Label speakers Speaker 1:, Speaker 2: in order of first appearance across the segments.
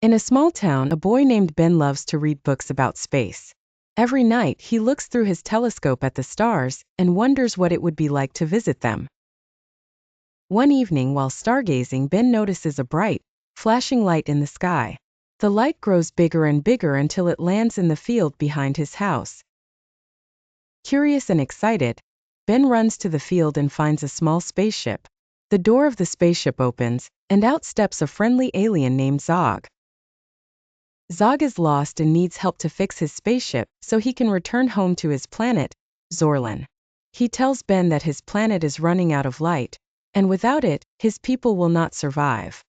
Speaker 1: In a small town, a boy named Ben loves to read books about space. Every night, he looks through his telescope at the stars and wonders what it would be like to visit them. One evening, while stargazing, Ben notices a bright, flashing light in the sky. The light grows bigger and bigger until it lands in the field behind his house. Curious and excited, Ben runs to the field and finds a small spaceship. The door of the spaceship opens, and out steps a friendly alien named Zog. Zog is lost and needs help to fix his spaceship so he can return home to his planet, Zorlon. He tells Ben that his planet is running out of light, and without it, his people will not survive.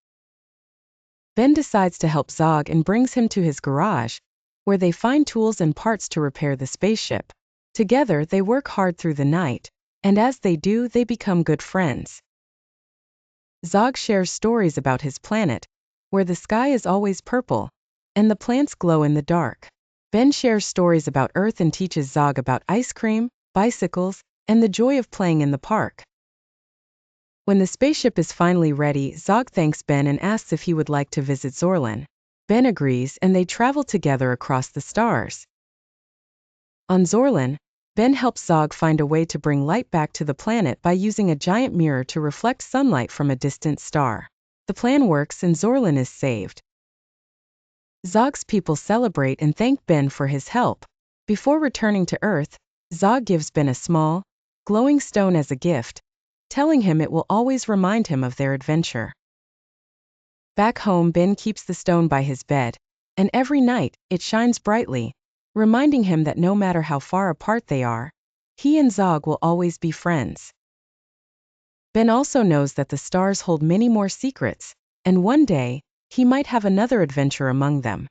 Speaker 1: Ben decides to help Zog and brings him to his garage, where they find tools and parts to repair the spaceship. Together, they work hard through the night, and as they do, they become good friends. Zog shares stories about his planet, where the sky is always purple, and the plants glow in the dark. Ben shares stories about Earth and teaches Zog about ice cream, bicycles, and the joy of playing in the park. When the spaceship is finally ready, Zog thanks Ben and asks if he would like to visit Zorlon. Ben agrees and they travel together across the stars. On Zorlon, Ben helps Zog find a way to bring light back to the planet by using a giant mirror to reflect sunlight from a distant star. The plan works and Zorlon is saved. Zog's people celebrate and thank Ben for his help. Before returning to Earth, Zog gives Ben a small, glowing stone as a gift, telling him it will always remind him of their adventure. Back home, Ben keeps the stone by his bed, and every night, it shines brightly, reminding him that no matter how far apart they are, he and Zog will always be friends. Ben also knows that the stars hold many more secrets, and one day, he might have another adventure among them.